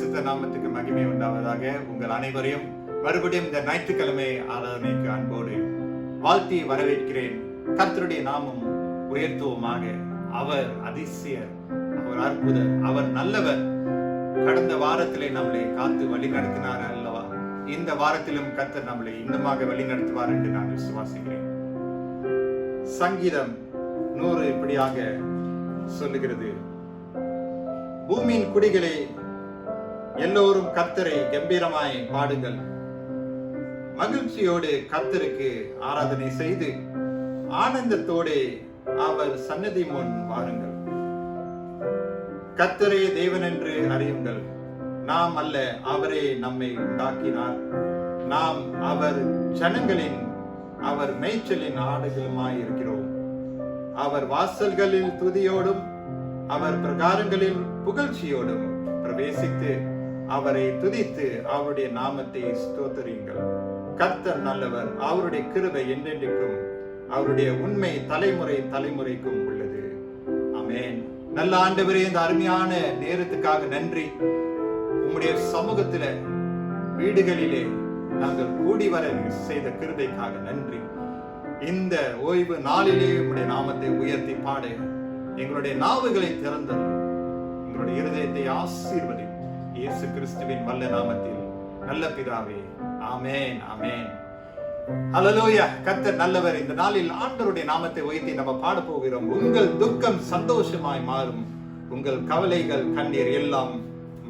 பரிசுத்த நாமத்துக்கு மகிமை உண்டாவதாக. உங்கள் அனைவரையும் மறுபடியும் இந்த ஞாயிற்றுக்கிழமை ஆராதனைக்கு அன்போடு வாழ்த்தி வரவேற்கிறேன். கர்த்தருடைய நாமம் உயர்த்துவமாக. அவர் அதிசயர், அவர் அற்புதர், அவர் நல்லவர். கடந்த வாரத்திலே நம்மளை காத்து வழி நடத்தினார் அல்லவா? இந்த வாரத்திலும் கர்த்தர் நம்மளை இன்னுமாக வழி நடத்துவார் என்று நான் விசுவாசிக்கிறேன். சங்கீதம் 100 இப்படியாக சொல்லுகிறது: பூமியின் குடிகளே, எல்லோரும் கர்த்தரை கம்பீரமாய் பாடுங்கள். மகிழ்ச்சியோடு கர்த்தருக்கு ஆராதனை செய்து ஆனந்தத்தோடு அவர் சன்னதி முன் வாருங்கள். கர்த்தரே தேவன் என்று அறியுங்கள். நாம் அல்ல, அவரே நம்மை உண்டாக்கினார். நாம் அவர் ஜனங்களின், அவர் மேய்ச்சலின் ஆடுகளுமாய் இருக்கிறோம். அவர் வாசல்களில் துதியோடும் அவர் பிரகாரங்களில் புகழ்ச்சியோடும் பிரவேசித்து அவரை துதித்து அவருடைய நாமத்தை ஸ்தோத்தரியுங்கள். கர்த்தர் நல்லவர், அவருடைய கிருபை என்றென்றைக்கும், அவருடைய உண்மை தலைமுறை தலைமுறைக்கும் உள்ளது. ஆமென். நல்ல ஆண்டவரே, இந்த அருமையான நேரத்துக்காக நன்றி. உம்முடைய சமூகத்தில வீடுகளிலே நாங்கள் கூடி வர செய்த கிருபைக்காக நன்றி. இந்த ஓய்வு நாளிலே உம்முடைய நாமத்தை உயர்த்தி பாட எங்களுடைய நாவுகளை திறந்தது, எங்களுடைய இருதயத்தை ஆசீர்வதி. இயேசு கிறிஸ்துவின் வல்ல நாமத்தில் நல்ல பிதாவே, ஆமென், ஆமென். ஹல்லேலூயா. கர்த்தர் நல்லவர். இந்த நாளில் ஆண்டவருடைய நாமத்தை உயர்த்தி நம்ம பாட போகிறோம். உங்கள் துக்கம் சந்தோஷமாய் மாறும், உங்கள் கவலைகள் கண்ணீர் எல்லாம்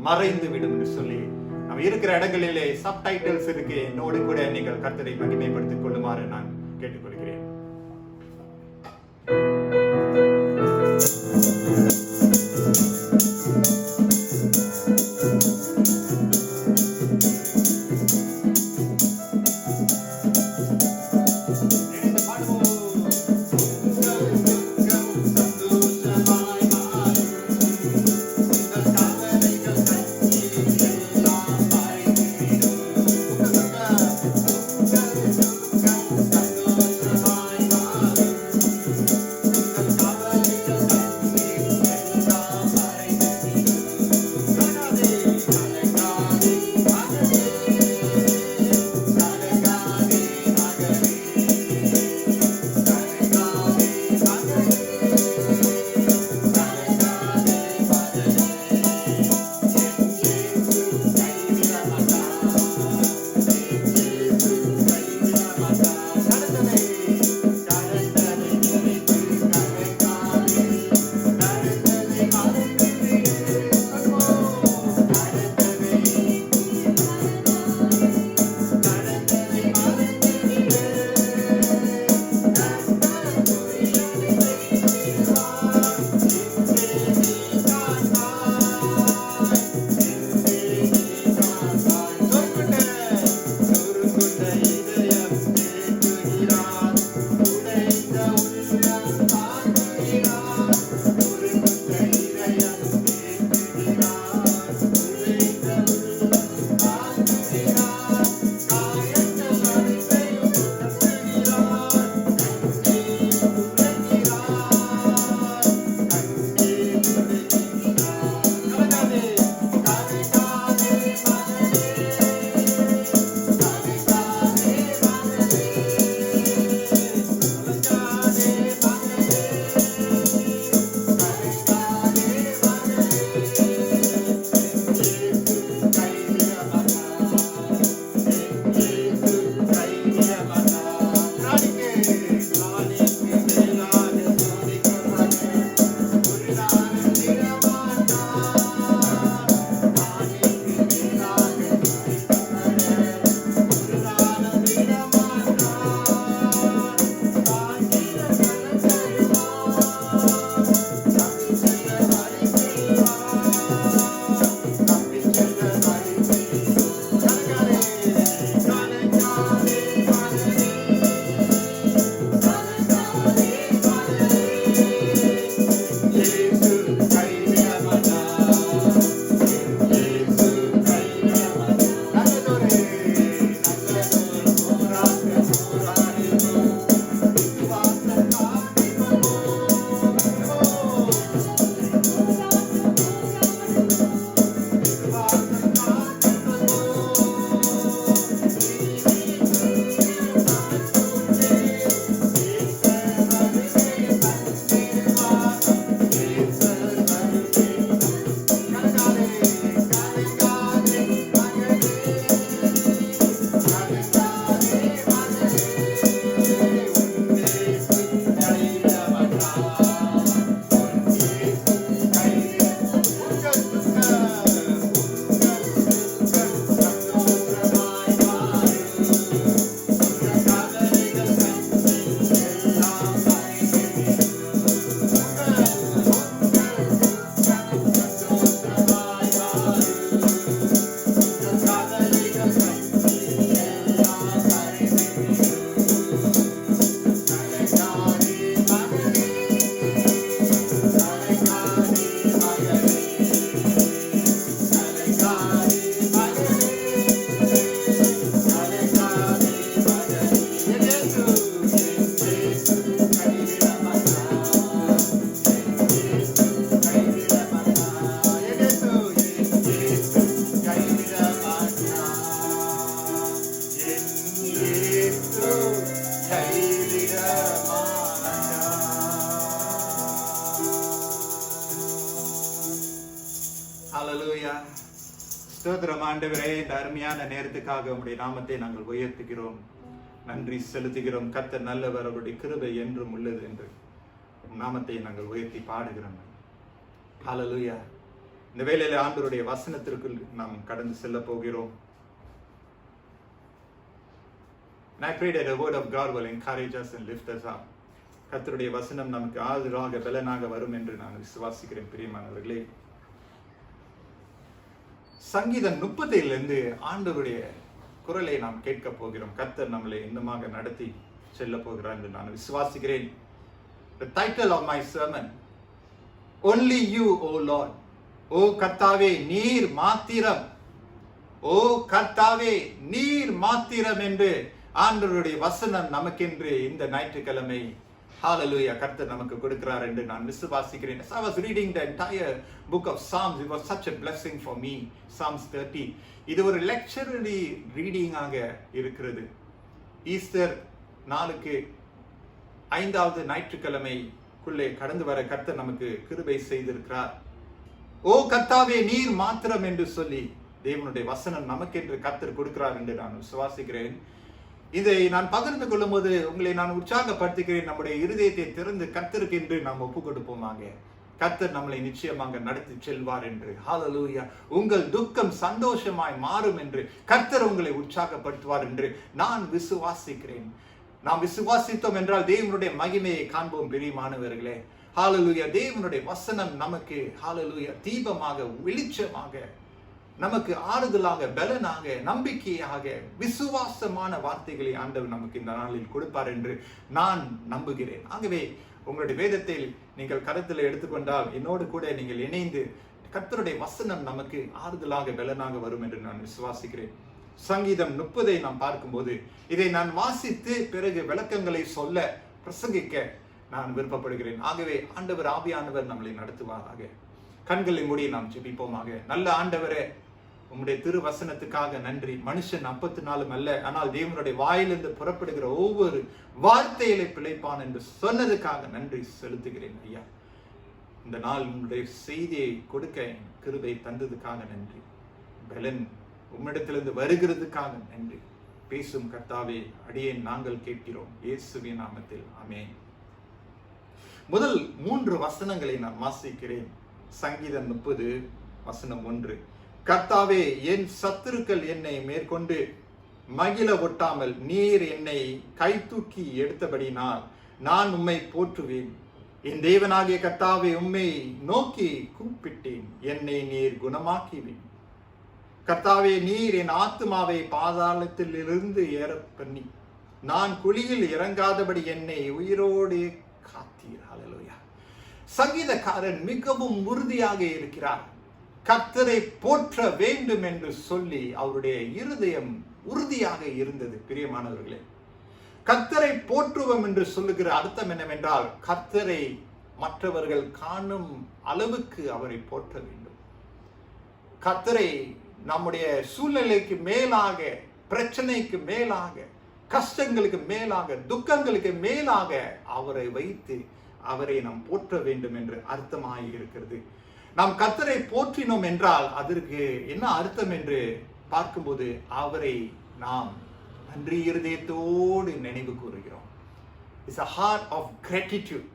மறைந்து விடும் என்று சொல்லி நம்ம இருக்கிற இடங்களிலே சப்டைட்டில்ஸ் இருக்கு. என்னோடு கூட நீங்கள் கர்த்தரை மகிமைப்படுத்திக் கொள்ளுமாறு நான் கேட்டுக்கொள்கிறேன். ஸ்தோத்திரம் ஆண்டவரே, இந்த அருமையான நேரத்துக்காக உம்முடைய நாமத்தை நாங்கள் உயர்த்துகிறோம், நன்றி செலுத்துகிறோம். கர்த்தர் நல்லவர், அவருடைய கிருபை என்றும் உள்ளது என்று நாமத்தை நாங்கள் உயர்த்தி பாடுகிறோம். ஹல்லேலூயா. இந்த வேளையில ஆண்டவருடைய வசனத்திற்குள் நாம் கடந்து செல்ல போகிறோம். And I pray that the word of God will encourage us and lift us up. கர்த்தருடைய வசனம் நமக்கு ஆதரவாக பலனாக வரும் என்று நான் விசுவாசிக்கிறேன். பிரியமானவர்களே, சங்கீதம் 30 ஆண்டவருடைய குரலை நாம் கேட்க போகிறோம். கர்த்தர் நம்மளை இன்னமாக நடத்தி செல்ல போகிறார் என்று நான் விசுவாசிக்கிறேன். The title of my sermon, Only You, O Lord. ஓ கர்த்தாவே நீர் மாத்திரம், ஓ கர்த்தாவே நீர் மாத்திரம் என்று ஆண்டவருடைய வசனம் நமக்கென்று இந்த ஞாயிற்றுக்கிழமை ஹalleluya கர்த்தர் நமக்கு கொடுக்கிறார் என்று நான் விசுவாசிக்கிறேன். As I was reading the entire book of Psalms, it was such a blessing for me. Psalms 30 இது ஒரு லெக்சரரி ரீடிங்காக இருக்கிறது. ஈஸ்டர் நாளுக்கு 5வது ஞாயிற்றுக்கிழமைக்குள்ளே கடந்து வர கர்த்தர் நமக்கு கிருபை செய்திருக்கிறார். ஓ கர்த்தாவே நீர் மாத்திரம் என்று சொல்லி தேவனுடைய வசனம் நமக்கென்று கர்த்தர் கொடுக்கிறார் என்று நான் விசுவாசிக்கிறேன். இதை நான் பகிர்ந்து கொள்ளும் போது உங்களை நான் உற்சாகப்படுத்துகிறேன். நம்முடைய இருதயத்தை திறந்து கர்த்தருக்கு என்று நாம் ஒப்பு கொடுப்போமாக. கர்த்தர் நம்மளை நிச்சயமாக நடத்தி செல்வார் என்று. ஹalleluya. உங்கள் துக்கம் சந்தோஷமாய் மாறும் என்று கர்த்தர் உங்களை உற்சாகப்படுத்துவார் என்று நான் விசுவாசிக்கிறேன். நாம் விசுவாசித்தோம் என்றால் தேவனுடைய மகிமையை காண்போம். பிரியமானவர்களே, ஹalleluya. தேவனுடைய வசனம் நமக்கு ஹalleluya தீபமாக, வெளிச்சமாக, நமக்கு ஆறுதலாக, பலனாக, நம்பிக்கையாக, விசுவாசமான வார்த்தைகளை ஆண்டவர் நமக்கு இந்த நாளில் கொடுப்பார் என்று நான் நம்புகிறேன். ஆகவே உங்களுடைய வேதத்தை நீங்கள் கருத்தில் எடுத்துக்கொண்டால் என்னோடு கூட நீங்கள் இணைந்து கர்த்தருடைய வசனம் நமக்கு ஆறுதலாக, பலனாக வரும் என்று நான் விசுவாசிக்கிறேன். சங்கீதம் 30 நாம் பார்க்கும்போது இதை நான் வாசித்து பிறகு விளக்கங்களை சொல்ல, பிரசங்கிக்க நான் விருப்பப்படுகிறேன். ஆகவே ஆண்டவர் ஆவியானவர் நம்மளை நடத்துவாராக. கண்களை மூடி நாம் ஜெபிப்போமாக. நல்ல ஆண்டவரே, உம்முடைய திருவசனத்துக்காக நன்றி. மனுஷன் அப்பத்தினாலும் அல்ல, ஆனால் தேவனுடைய வாயிலிருந்து புறப்படுகிற ஒவ்வொரு வார்த்தையிலே பிழைப்பான் என்று சொன்னதுக்காக நன்றி செலுத்துகிறேன் ஐயா. இந்த நாள் உங்களுடைய செய்தியை கொடுக்க கிருபை தந்ததுக்காக நன்றி. பலன் உம்மிடத்திலிருந்து வருகிறதுக்காக நன்றி. பேசும் கர்த்தாவே, அடியேன் நாங்கள் கேட்கிறோம் இயேசுவின் நாமத்தில், ஆமென். முதல் 3 வசனங்களை நான் வாசிக்கிறேன். சங்கீதம் 30 வசனம் 1. கர்த்தாவே, என் சத்துருக்கள் என்னை மேற்கொண்டு மகிழ ஒட்டாமல் நீர் என்னை கை தூக்கி எடுத்தபடினால் நான் உம்மை போற்றுவேன். என் தேவனாகிய கர்த்தாவே, உம்மை நோக்கி கூப்பிட்டேன், என்னை நீர் குணமாக்கிவேன். கர்த்தாவே, நீர் என் ஆத்துமாவை பாதாளத்திலிருந்து ஏற பண்ணி நான் குழியில் இறங்காதபடி என்னை உயிரோடு காத்தீர். ஹல்லேலூயா. சங்கீதக்காரன் மிகவும் உறுதியாக இருக்கிறார். கர்த்தரை போற்ற வேண்டும் என்று சொல்லி அவருடைய இருதயம் உறுதியாக இருந்தது. பிரியமானவர்களே, கர்த்தரை போற்றுவோம் என்று சொல்லுகிற அர்த்தம் என்னவென்றால், கர்த்தரை மற்றவர்கள் காணும் அளவுக்கு அவரை போற்ற வேண்டும். கர்த்தரை நம்முடைய சூழ்நிலைக்கு மேலாக, பிரச்சனைக்கு மேலாக, கஷ்டங்களுக்கு மேலாக, துக்கங்களுக்கு மேலாக அவரை வைத்து அவரை நாம் போற்ற வேண்டும் என்று அர்த்தமாகி இருக்கிறது. நாம் கர்த்தரை போற்றினோம் என்றால் அதற்கு என்ன அர்த்தம் என்று பார்க்கும்போது அவரை நாம் நன்றி இருதயத்தோடு நினைவு கூறுகிறோம். It's a heart of gratitude.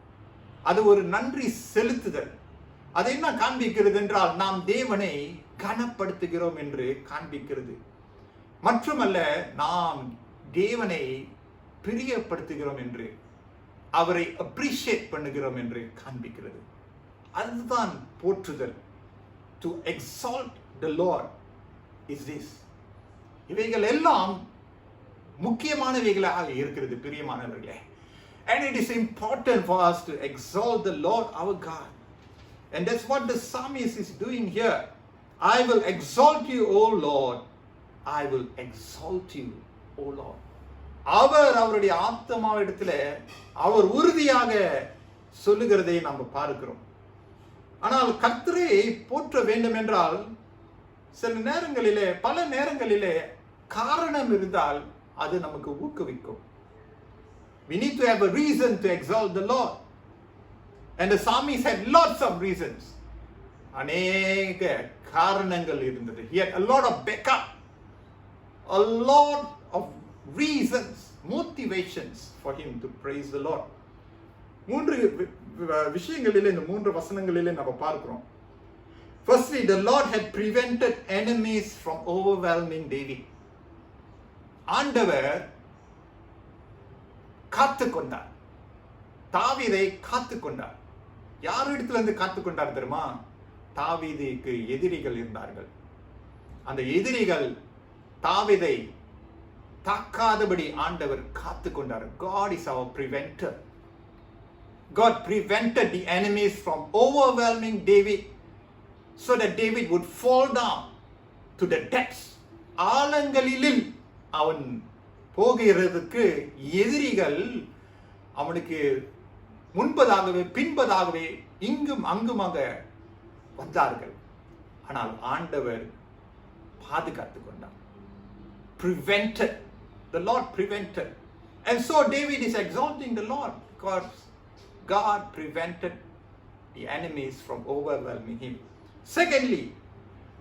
அது ஒரு நன்றி செலுத்துதல். அது என்ன காண்பிக்கிறது என்றால், நாம் தேவனை கனப்படுத்துகிறோம் என்று காண்பிக்கிறது. மட்டுமல்ல, நாம் தேவனை பிரியப்படுத்துகிறோம் என்று, அவரை அப்ரிஷியேட் பண்ணுகிறோம் என்று காண்பிக்கிறது. அதுதான் போற்றுதல். To exalt the Lord is this. இவைகள் எல்லாம் முக்கியமானவைகளாக இருக்கிறது பிரியமானவர்களே. And it is important for us to exalt the Lord our God. And that's what the psalmist is doing here. I will exalt you, O Lord. I will exalt you, O Lord. அவர் அவருடைய ஆத்மாவிடத்தில் அவர் உறுதியாக சொல்லுகிறதை நாம் பார்க்கிறோம். ஆனால் கர்த்தரை போற்ற வேண்டும் என்றால் சில நேரங்களிலே, பல நேரங்களிலே காரணம் இருந்தால் அது நமக்கு ஊக்குவிக்கும். We need to have a reason to exalt the Lord. And the psalmist had lots of reasons. அநேக காரணங்கள் இருந்தது. He had a lot of backup, a lot of reasons, motivations for him to praise the Lord. மூன்று விஷயங்களிலே, இந்த மூன்று வசனங்களிலே நம்ம பார்க்கிறோம். Firstly, the Lord had prevented enemies from overwhelming David. ஆண்டவர் காத்துக்கொண்டார், தாவீதை காத்துக்கொண்டார். யார் இடத்துல இருந்து காத்துக்கொண்டார் தெரியுமா? தாவீதுக்கு எதிரிகள் இருந்தார்கள். அந்த எதிரிகள் தாவீதை தாக்காதபடி ஆண்டவர் காத்துக்கொண்டார். God is our preventer. God prevented the enemies from overwhelming David so that David would fall down to the depths. ஆழங்களில் அவன் போகிறதுக்கு எதிரிகள் அவனுக்கு முன்பதாகவே பின்பதாகவே இங்கும் அங்குமாக வந்தார்கள். ஆனால் ஆண்டவர் பாதுகாத்துக் கொண்டார். Prevented. The Lord prevented. And so David is exalting the Lord because God prevented the enemies from overwhelming him. Secondly,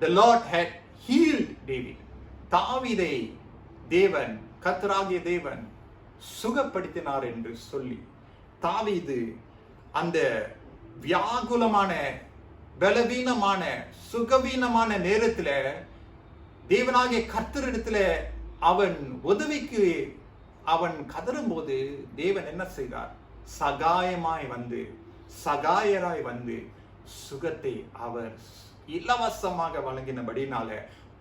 the Lord had healed David. தாவீதை தேவன், கர்த்தராகிய தேவன் சுகப்படுத்தினார் என்று சொல்லி தாவீது அந்த வியாகுலமான, பலவீனமான, சுகவீனமான நேரத்தில் தேவனாகிய கர்த்தரிடத்தில் அவன் உதவிக்கு அவன் கதறும்போது தேவன் என்ன செய்தார்? சகாயராய் வந்து சுகத்தை அவர் இலவசமாக வழங்கினபடினால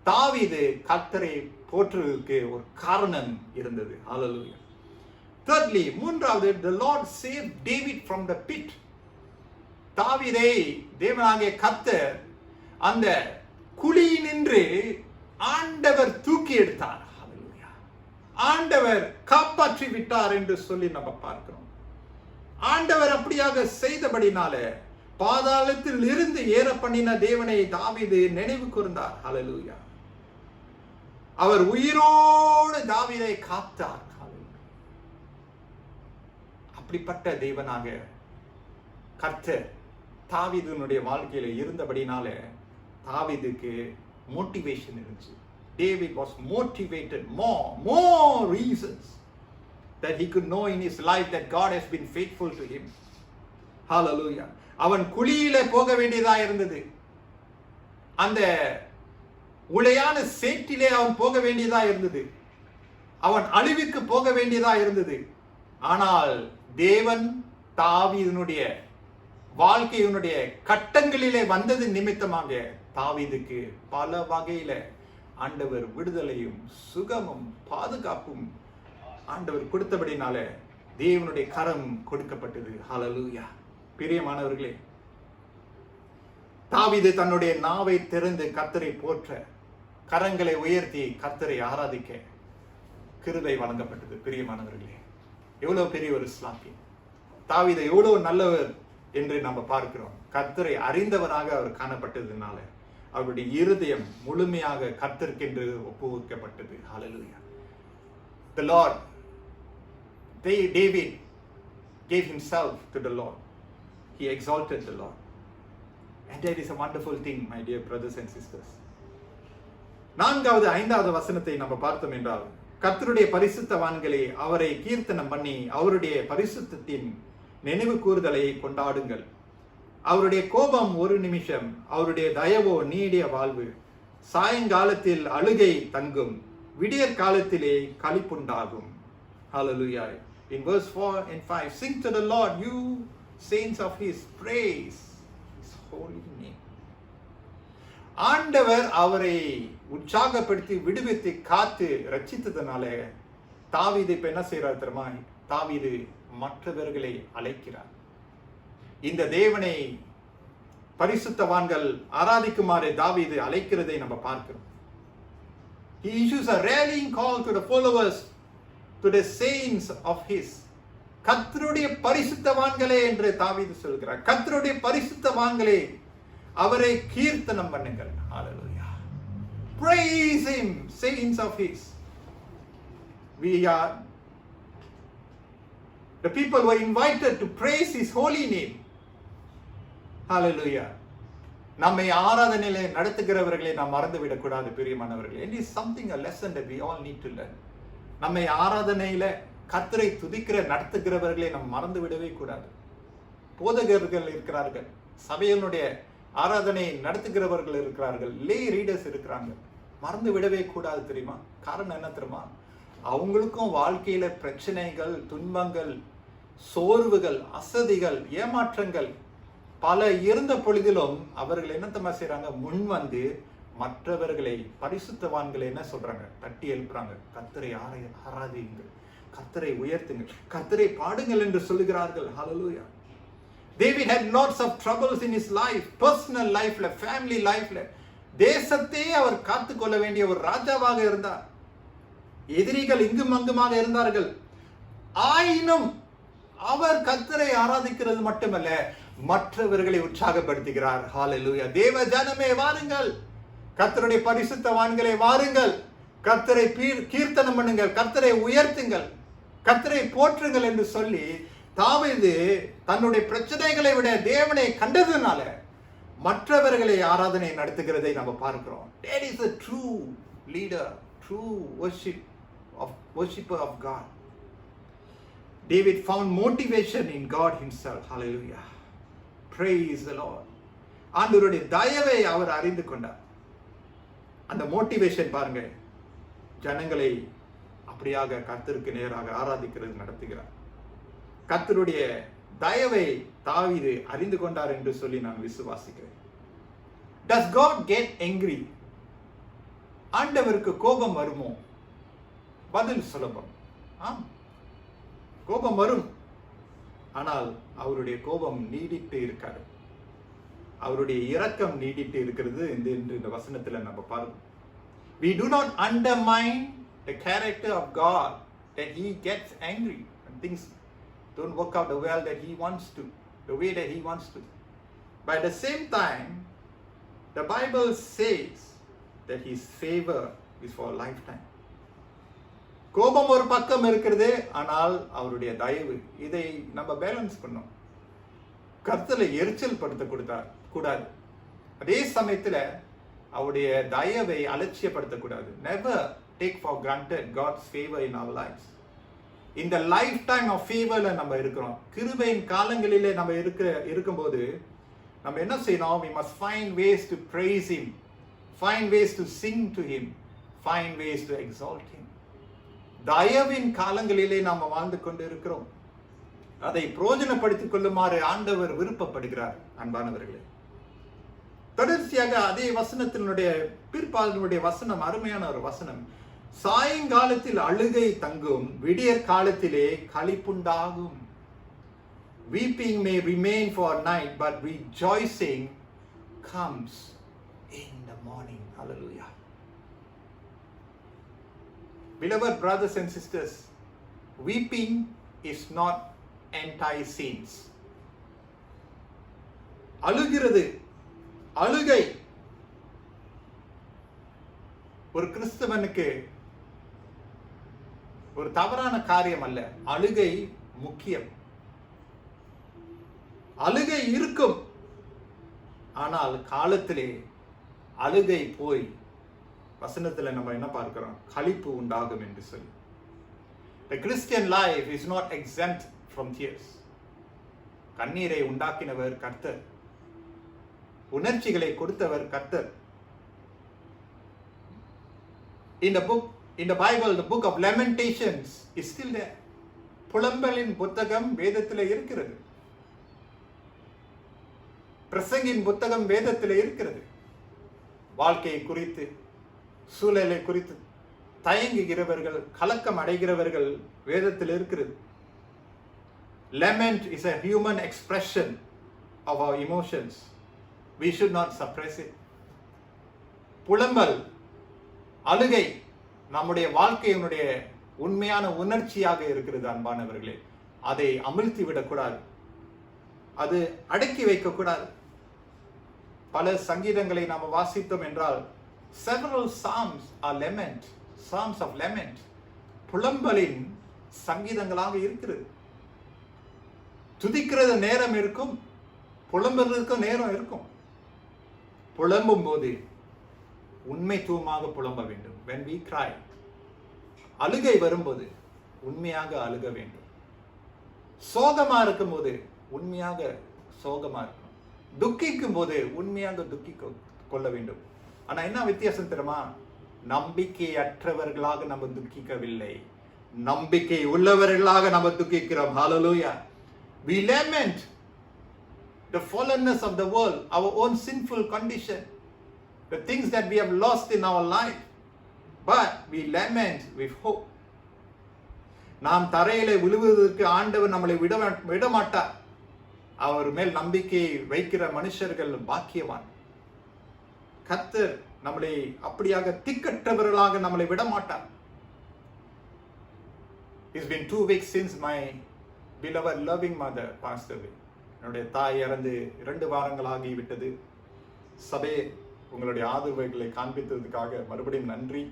தாவீது கர்த்தரை போற்றுவதற்கு ஒரு காரணம் இருந்தது. ஹல்லேலூயா. Thirdly, மூன்றாவது, the Lord saved David from the pit. தாவீதை தேவனாகிய கர்த்தர் அந்த குழியினின்று ஆண்டவர் தூக்கி எடுத்தார். ஹல்லேலூயா. ஆண்டவர் காப்பாற்றி விட்டார் என்று சொல்லி நம்ம பார்க்கிறோம். ஆண்டவர் அப்படியாக செய்தபடினால பாதாளத்தில் இருந்து ஏற பண்ணின தேவனை தாவீது நினைவு கூர்ந்தார். ஹல்லேலூயா. அவர் உயிரோடு தாவீதை காத்தார். அப்படிப்பட்ட தேவனாக கர்த்தர் தாவீதுனுடைய வாழ்க்கையில இருந்தபடினால தாவீதுக்கு மோட்டிவேஷன் இருந்துச்சு. David was motivated more reasons that he could know in his life that God has been faithful to him. Hallelujah. அவன் குழியில போக வேண்டியதா இருந்தது. அந்த உளையான சேற்றிலே அவன் போக வேண்டியதா இருந்தது. அவன் அழிவுக்கு போக வேண்டியதா இருந்தது. ஆனால் தேவன் தாவீதுனுடைய வாழ்க்கையினுடைய கட்டங்களிலே வந்தது நிமித்தமாக தாவீதுக்கு பல வகையில ஆண்டவர் விடுதலையும் சுகமும் பாதுகாப்பும் ஆண்டவர் கொடுத்தபடினால தேவனுடைய கரம் கொடுக்கப்பட்டது. ஹல்லேலூயா. பிரியமானவர்களே, தாவீது தன்னுடைய நாவை திறந்து கர்த்தரை போற்ற, கரங்களை உயர்த்தி கர்த்தரை ஆராதிக்க கிருபை வழங்கப்பட்டது. பிரியமானவர்களே, எவ்வளவு பெரிய ஒரு ஸ்லாக்கியம்! தாவீது எவ்வளவு நல்லவர் என்று நம்ம பார்க்கிறோம். கர்த்தரை அறிந்தவராக அவர் காணப்பட்டதுனால அவருடைய இருதயம் முழுமையாக கர்த்தருக்கென்று ஒப்புவிக்கப்பட்டது. ஹல்லேலூயா. The Lord, David gave himself to the Lord. He exalted the Lord. And that is a wonderful thing, my dear brothers and sisters. நான்காவது ஐந்தாவது வசனத்தை நம்ம பார்த்தோம் என்றால், கர்த்தருடைய பரிசுத்தவான்களே அவரை கீர்த்தனம் பண்ணி அவருடைய பரிசுத்தத்தின் நினைவு கூறுதலை கொண்டாடுங்கள். அவருடைய கோபம் ஒரு நிமிஷம், அவருடைய தயவோ நீடிய வாழ்வு. சாயங்காலத்தில் அழுகை தங்கும், விடியற் காலத்திலே களிப்புண்டாகும். Hallelujah. In verse 4 and 5, sing to the Lord, you saints of his, praise his holy name. ஆண்டவர் அவரை உற்சாகப்படுத்தி விடுவித்து காத்து ரட்சித்ததனால தாவீது இப்ப என்ன செய்யறார் தெரியுமா? தாவீது மற்றவர்களை அழைக்கிறார். இந்த தேவனை பரிசுத்தவான்கள் ஆராதிக்குமாறு தாவீது அழைக்கிறதை நம்ம பார்க்கிறோம். He issues a rallying call to the followers, to the saints of his. கர்த்தருடைய பரிசுத்தவான்களே என்று தாவீது சொல்கிறார். கர்த்தருடைய பரிசுத்தவான்களே அவரை கீர்த்தனம் பண்ணுங்கள். Hallelujah. Praise him, saints of his. We are the people were invited to praise his holy name. Hallelujah. நம்மை ஆராதனையிலே நடத்துகிறவர்களை நாம் மறந்துவிடக் கூடாது பிரியமானவர்களே. It is something a lesson that we all need to learn. நம்மை ஆராதனையில கர்த்தரை துதிக்கிற நடத்துகிறவர்களை நாம் மறந்து விடவே கூடாது. போதகர்கள் இருக்கிறார்கள், சபையினுடைய ஆராதனை நடத்துகிறவர்கள் இருக்கிறார்கள், லே ரீடர்ஸ் இருக்கிறாங்க. மறந்து விடவே கூடாது. தெரியுமா காரணம் என்ன தெரியுமா? அவங்களுக்கும் வாழ்க்கையில பிரச்சனைகள், துன்பங்கள், சோர்வுகள், அசதிகள், ஏமாற்றங்கள் பல இருந்த பொழுதிலும் அவர்கள் என்னத்தமா செய்யறாங்க? முன் வந்து மற்றவர்களை, பரிசுத்தவான்களை என்ன சொல்றாங்க? தட்டி எழுப்புறாங்க. கர்த்தரை ஆராதியுங்கள், கர்த்தரை உயர்த்துங்கள், கர்த்தரை பாடுங்கள் என்று சொல்லுகிறார்கள். ஹல்லேலூயா. David had lots of troubles in his life, personal lifeல, family lifeல. தேசத்தை அவர் காத்துக்கொள்ள வேண்டிய ஒரு ராஜாவாக இருந்தார். எதிரிகள் இங்கும் அங்குமாக இருந்தார்கள். ஆயினும் அவர் கர்த்தரை ஆராதிக்கிறது மட்டுமல்ல, மற்றவர்களை உற்சாகப்படுத்துகிறார். ஹல்லேலூயா. தேவ ஜனமே வாருங்கள், கர்த்தருடைய பரிசுத்தவான்களை வாருங்கள், கர்த்தரை கீர்த்தனம் பண்ணுங்கள், கர்த்தரை உயர்த்துங்கள், கர்த்தரை போற்றுங்கள் என்று சொல்லி தாவீது தன்னுடைய பிரச்சனைகளை விட தேவனை கண்டதுனால மற்றவர்களை ஆராதனை நடத்துகிறதை நம்ம பார்க்கிறோம். That is a true leader, true worshipper of God. David found motivation in God himself. Hallelujah. Praise the Lord. ஆண்டவருடைய தயவை அவர் அறிந்து கொண்டார். அந்த மோட்டிவேஷன் பாருங்க, ஜனங்களை அப்படியாக கர்த்தருக்கு நேராக ஆராதிக்கிறது நடத்துகிறார். கர்த்தருடைய தயவை தாவீது அறிந்து கொண்டார் என்று சொல்லி நான் விசுவாசிக்கிறேன். Does God get angry? ஆண்டவருக்கு கோபம் வருமோ? பதில் சுலபம். கோபம் வரும். ஆனால் அவருடைய கோபம் நீடித்து இருக்காது. அவருடைய இரக்கம் நீடித்து இருக்கிறது என்று இந்த வசனத்துல நம்ம பார்க்கிறோம். We do not undermine the character of God that he gets angry and things don't work out the way that he wants to, the way that he wants to. But at the same time, the Bible says that his favor is for a lifetime. கோபம் ஒரு பக்கம் இருக்கிறது, ஆனால் அவருடைய தயவு, இதை நம்ம balance பண்ணோம். கர்த்தரை எரிச்சல் படுத்த கூடாது, அதே சமயத்துல அவருடைய தயவை அலட்சியப்படுத்தக்கூடாது. Never take for granted God's favor in our lives. இந்த லைஃப் டைம் ஆஃப் ஃபேவர்ல நம்ம இருக்கிறோம். கிருபையின் காலங்களிலே நம்ம இருக்கும்போது நம்ம என்ன செய்யணும்? We must find ways to praise him, find ways to sing to him, find ways to exalt him. தயவின் காலங்களிலே நாம் வாழ்ந்து கொண்டு இருக்கிறோம். அதை பிரயோஜனப்படுத்திக் கொள்ளுமாறு ஆண்டவர் விருப்பப்படுகிறார். அன்பானவர்களே, தொடர்ச்சியாக அதே வசனத்தினுடைய பிற்பாலினுடைய வசனம் அருமையான ஒரு வசனம். சாயங்காலத்தில் அழுகை தங்கும், விடியற் காலத்திலே களிப்புண்டாகும். Weeping may remain for a night, but rejoicing comes in the morning. Hallelujah. Beloved brothers and sisters, weeping is not anti-sins. அழுகிறது, அழுகை ஒரு கிறிஸ்தவனுக்கு ஒரு தவறான காரியம் அல்ல. அழுகை முக்கியம். அழுகை இருக்கும், ஆனால் காலத்திலே அழுகை போய் வசனத்துல நம்ம என்ன பார்க்கிறோம்? களிப்பு உண்டாகும் என்று சொல்லி. The Christian life is not exempt from tears. கண்ணீரை உண்டாக்கினவர் கர்த்தர், உணர்ச்சிகளை கொடுத்தவர் கர்த்தர். In the Bible, the book of Lamentations is still there. புலம்பலின் புத்தகம் வேதத்தில் இருக்கிறது. பிரசங்கின் புத்தகம் வேதத்தில் இருக்கிறது. வாழ்க்கையை குறித்து, சூழலை குறித்து தயங்குகிறவர்கள், கலக்கம் அடைகிறவர்கள் வேதத்தில் இருக்கிறது. Lament is a human expression of our emotions. We should not suppress it. புலம்பல், அழுகை நம்முடைய வாழ்க்கையினுடைய உண்மையான உணர்ச்சியாக இருக்கிறது. அன்பானவர்களே, அதை அமிழ்த்தி விடக்கூடாது, அது அடக்கி வைக்கக்கூடாது. பல சங்கீதங்களை நாம் வாசித்தோம் என்றால் several psalms are lament, psalms of lament, புலம்பலின் சங்கீதங்களாக இருக்கிறது. துதிக்கிறது நேரம் இருக்கும், புலம்புறதுக்கும் நேரம் இருக்கும். புலம்பும் போது உண்மைத்துவமாக புலம்ப வேண்டும். when we cry, அழுகை வரும்போது உண்மையாக அழுக வேண்டும். சோகமா இருக்கும் போது உண்மையாக சோகமா இருக்கணும். துக்கிக்கும் போது உண்மையாக துக்கிக்க கொள்ள வேண்டும். ஆனா என்ன வித்தியாசம் தெரியுமா? நம்பிக்கையற்றவர்களாக நம்ம துக்கிக்கவில்லை, நம்பிக்கை உள்ளவர்களாக நம்ம துக்கிக்கிறோம். ஹalleluya. We lament the fallenness of the world, our own sinful condition, the things that we have lost in our life, but we lament with hope. நாம் தரையிலே விழுவதற்கு ஆண்டவர் நம்மளை விட மாட்டார். அவர் மேல் நம்பிக்கை வைக்கிற மனுஷர்கள் பாக்கியவான். கர்த்தர் நம்மளை அப்படியாக திக்கற்றவர்களாக நம்மளை விட மாட்டார். It's been 2 weeks since my beloved loving mother passed away. என்னுடைய தாய் இறந்து 2 வாரங்கள் ஆகிவிட்டது. சபை உங்களுடைய ஆதரவுகளை காண்பித்ததுக்காக மறுபடியும் நன்றி.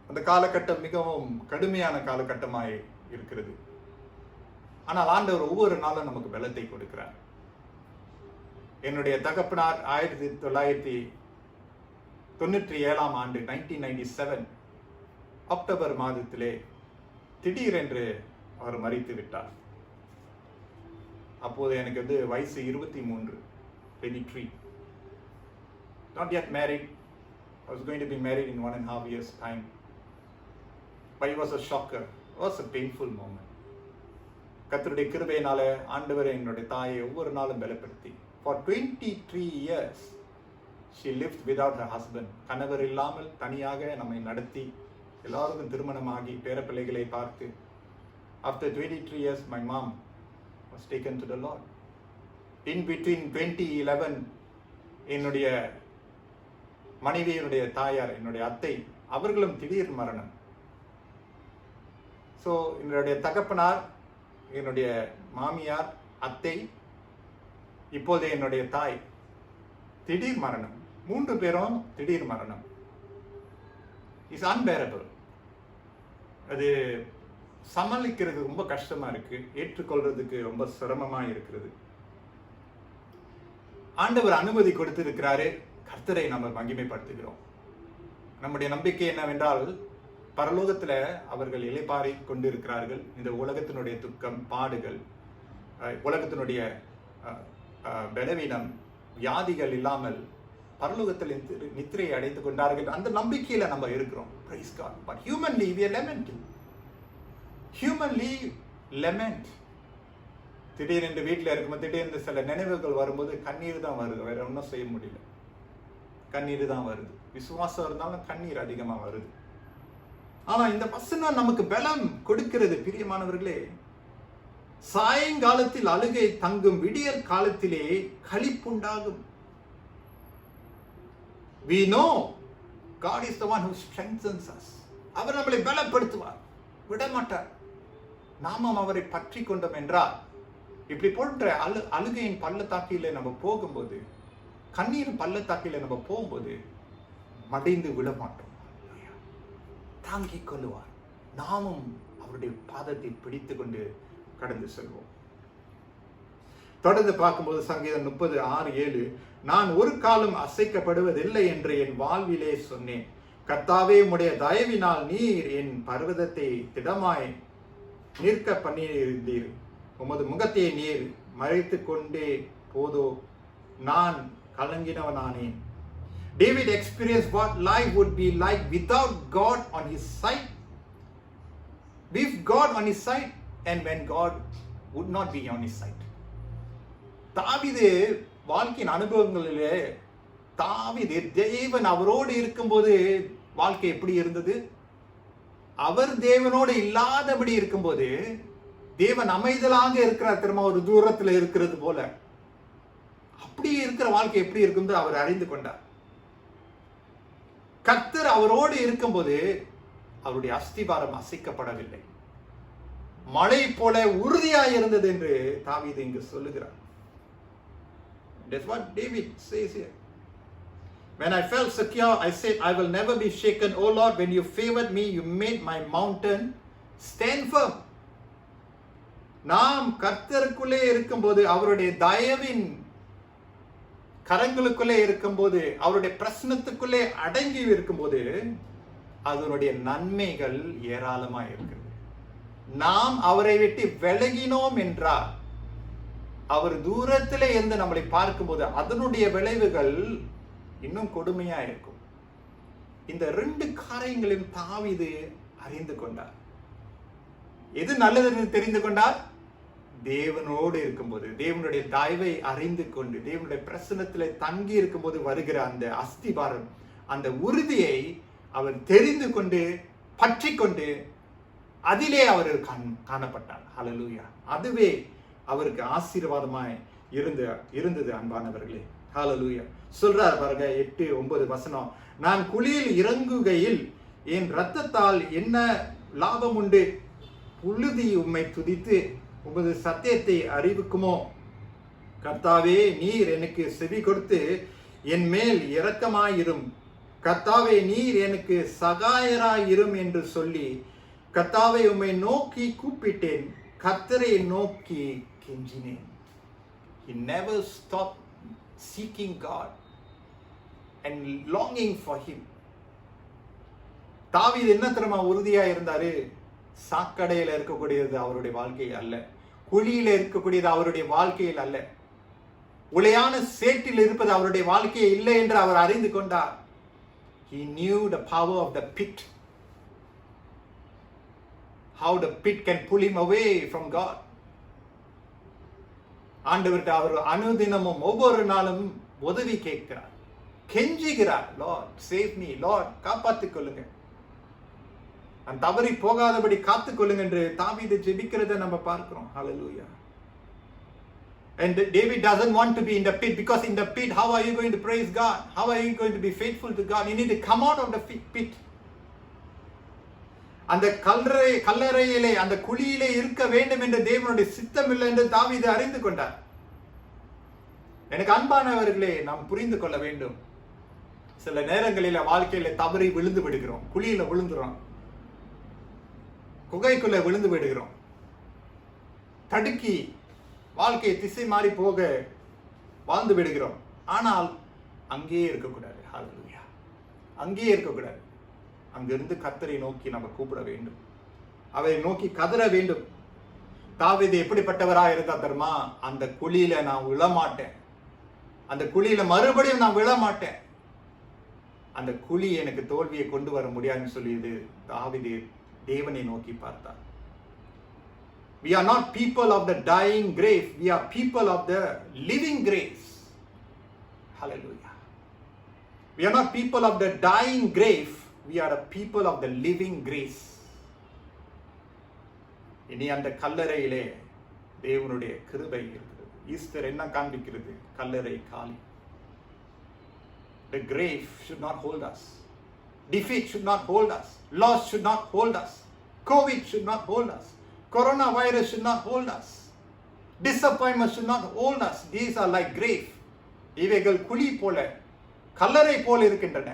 அந்த காலகட்டம் மிகவும் கடுமையான காலகட்டமாய் இருக்கிறது. ஆனால் ஆண்டவர் ஒவ்வொரு நாளும் நமக்கு பலத்தை கொடுக்கிறார். என்னுடைய தகப்பனார் 1997 ஆண்டு 1997 அக்டோபர் மாதத்திலே திடீரென்று அவர் மரித்து விட்டார். அப்போது எனக்கு வயசு 23, not yet married. I was going to be married in 1.5 years time, but it was a shocker. It was a painful moment. கர்த்தருடைய கிருபையினால ஆண்டவர் என்னுடைய தாயை ஒவ்வொரு நாளும் பலப்படுத்தி for 23 years she lived without her husband. கணவர் இல்லாமல் தனியாக நம்மை நடத்தி எல்லாருக்கும் திருமணமாகி பேரப்பிள்ளைகளை பார்த்து after 23 years my mom was taken to the Lord. In between 2011 என்னுடைய மனைவியினுடைய தாயார் என்னுடைய அத்தை அவர்களும் திடீர் மரணம். ஸோ என்னுடைய தகப்பனார், என்னுடைய மாமியார், அத்தை, இப்போது என்னுடைய தாய் திடீர் மரணம். 3 பேரும் திடீர் மரணம். Is unbearable. அது சமாளிக்கிறது ரொம்ப கஷ்டமா இருக்கு, ஏற்றுக்கொள்றதுக்கு ரொம்ப சிரமமா இருக்கிறது. ஆண்டவர் அனுமதி கொடுத்திருக்கிறாரு. கர்த்தரை நம்ம மகிமைப்படுத்துகிறோம். நம்முடைய நம்பிக்கை என்னவென்றால் பரலோகத்துல அவர்கள் இளைப்பாரி கொண்டிருக்கிறார்கள். இந்த உலகத்தினுடைய துக்கம், பாடுகள், உலகத்தினுடைய பலவீனம், வியாதிகள் இல்லாமல் பரலோகத்தில் நித்திரையை அடைத்துக் கொண்டார்கள். அந்த நம்பிக்கையில நம்ம இருக்கிறோம். Praise God. But humanly we are lamenting. Humanly lament. திடீரென்று வீட்டில் இருக்கும்போது திடீரென்று சில நினைவுகள் வரும்போது கண்ணீர் தான் வருது, வேற ஒன்றும் செய்ய முடியல. கண்ணீர் தான் வருது. விசுவாசம் இருந்தாலும் கண்ணீர் அதிகமா வருது. ஆனா இந்த வசனம் நமக்கு பலம் கொடுக்கிறது. பிரியமானவர்களே, சாயங்காலத்தில் அழுகை தங்கும், விடியற் காலத்திலே களிப்புண்டாகும். We know God is the one who strengthens us. அவர் நம்மளை பலப்படுத்துவார், விடமாட்டார். நாமும் அவரை பற்றி கொண்டோம் என்றால் இப்படி போன்ற அழுகையின் பள்ளத்தாக்கில நம்ம போகும்போது, கண்ணீர் பள்ளத்தாக்கில நம்ம போகும்போது மடிந்து விட மாட்டோம். தாங்கிக் கொள்ளுவார். நாமும் அவருடைய பாதத்தை பிடித்து கொண்டு கடந்து செல்வோம். தொடர்ந்து பார்க்கும்போது சங்கீதம் 30:6-7, நான் ஒரு காலம் அசைக்கப்படுவதில்லை என்று என் வாழ்விலே சொன்னேன். கர்த்தாவே, உம்முடைய தயவினால் நீர் என் பர்வதத்தை திடமாய் நிற்க பண்ணியிருந்தீர். உமது முகத்தை நீர் மறைத்து கொண்டே போதோ நான் கலங்கினவனானேன். David experienced what life would be like without God on his side, with God on his side, and when God would not be on his side. தாவீது வாழ்க்கையின் அனுபவங்களிலே தாவீது தேவன் அவரோடு இருக்கும்போது வாழ்க்கை எப்படி இருந்தது, அவர் தேவனோடு இல்லாதபடி இருக்கும்போது தேவன் அமைதலாக இருக்கிறார். திரும்ப ஒரு தூரத்தில் இருக்கிறது போல அப்படி இருக்கிற வாழ்க்கை எப்படி இருக்கும் அவர் அறிந்து கொண்டார். கர்த்தர் அவரோடு இருக்கும்போது அவருடைய அஸ்திபாரம் அசைக்கப்படவில்லை, மழை போல உறுதியாய் இருந்தது என்று தாவீது இங்கு சொல்லுகிறார். That's what David says here. When I felt secure, I said, I will never be shaken. Oh Lord, when you favored me, you made my mountain stand firm. நாம் கர்த்தருக்குள்ளே இருக்கும்போது, அவருடைய தயவின் கரங்களுக்குள்ளே இருக்கும்போது, அவருடைய பிரசனத்துக்குள்ளே அடங்கி இருக்கும்போது அதனுடைய நன்மைகள் ஏராளமா இருக்கிறது. நாம் அவரை விட்டு விலகினோம் என்றால், அவர் தூரத்திலே இருந்து நம்மளை பார்க்கும்போது அதனுடைய விளைவுகள் இன்னும் கொடுமையா இருக்கும். இந்த 2 காரியங்களையும் தாவீது அறிந்து கொண்டார். எது நல்லது என்று தெரிந்து கொண்டார்? தேவனோடு இருக்கும்போது, தேவனுடைய தயவை அறிந்து கொண்டு, தேவனுடைய பிரசன்னத்திலே தங்கி இருக்கும்போது வருகிற அந்த அஸ்திபாரம், அந்த உறுதியை அவர் தெரிந்து கொண்டு, பற்றி கொண்டு, அதிலே அவர் காணப்பட்டார். ஹல்லேலூயா. அதுவே அவருக்கு ஆசீர்வாதமாய் இருந்தது அன்பானவர்களே. ஹல்லேலூயா. சொல்றார் பாருங்க 8-9 வசனம். நான் குழியில் இறங்குகையில் என் இரத்தத்தால் என்ன லாபம் உண்டு? புழுதி உம்மை துதித்து உமது சத்தியத்தை அறிவிக்குமோ? கர்த்தாவே, நீர் எனக்கு செவி கொடுத்து என் மேல் இரக்கமாயிரும். கர்த்தாவே, நீர் எனக்கு சகாயராயிரும் என்று சொல்லி கர்த்தாவை உம்மை நோக்கி கூப்பிட்டேன், கர்த்தரை நோக்கி கெஞ்சினேன். He never stopped seeking God and longing for him. தாவீது என்ன தெரியுமா உறுதியா இருந்தாரு? சாக்கடையில இருக்கக்கூடியது அவருடைய வாழ்க்கை அல்ல, குழியில இருக்கக்கூடியது அவருடைய வாழ்க்கையில் அல்ல, உளையான சேற்றில் இருப்பது அவருடைய வாழ்க்கையை இல்லை என்று அவர் அறிந்து கொண்டார். He knew the power of the pit, how the pit can pull him away from God. ஆண்டவர்கிட்ட அவர் அனுதினமும் ஒவ்வொரு நாளும் உதவி கேட்கிறார், கெஞ்சுகிறார். லார்ட் சேவ் மீ, லார்ட் காப்பாற்றிக் கொள்ளுங்க, நான் தவறி போகாதபடி காத்துக் கொள்ளுங்க என்று தாவீது ஜெபிக்கிறதை நம்ம பார்க்கிறோம். ஹல்லேலூயா. And David doesn't want to be in the pit, because in the pit, how are you going to praise God? How are you going to be faithful to God? You need to come out of the pit. அந்த கல்லறையிலே, அந்த குழியிலே இருக்க வேண்டும் என்று தேவனுடைய சித்தம் இல்லை என்று தாவீது அறிந்து கொண்டார். எனக்கு அன்பானவர்களே, நாம் புரிந்து கொள்ள வேண்டும். சில நேரங்களில வாழ்க்கையில தவறி விழுந்து விடுகிறோம், குழியில விழுந்துறோம், குகைக்குள்ள விழுந்து விடுகிறோம், தடுக்கி வாழ்க்கையை திசை மாறி போக வாழ்ந்து விடுகிறோம். ஆனால் அங்கேயே இருக்கக்கூடாது. ஹல்லேலூயா. அங்கேயே இருக்கக்கூடாது. அங்கிருந்து கர்த்தரை நோக்கி நம்ம கூப்பிட வேண்டும், அவரை நோக்கி கதற வேண்டும். தாவீது எப்படிப்பட்டவரா இருந்தா தெரியுமா? அந்த குழியில நான் விழமாட்டேன், அந்த குழியில மறுபடியும் நான் விழமாட்டேன், அந்த குழி எனக்கு தோல்வியை கொண்டு வர முடியாதுன்னு சொல்லியது தாவீது தேவனை நோக்கி பார்த்தார். We are not people of the dying grave, we are people of the living grace. Hallelujah. We are not people of the dying grave, we are a people of the living grace. இனி அந்த கல்லறையிலே தேவனுடைய கிருபை இருக்கிறது. Easter என்ன காண்பிக்கிறது? கல்லறை காலி. The grave should not hold us. Defeat should not hold us. Loss should not hold us. COVID should not hold us. Coronavirus should not hold us. Disappointment should not hold us. These are like grave. இவைகள் குழி போல, கல்லறை போல இருக்கின்றன.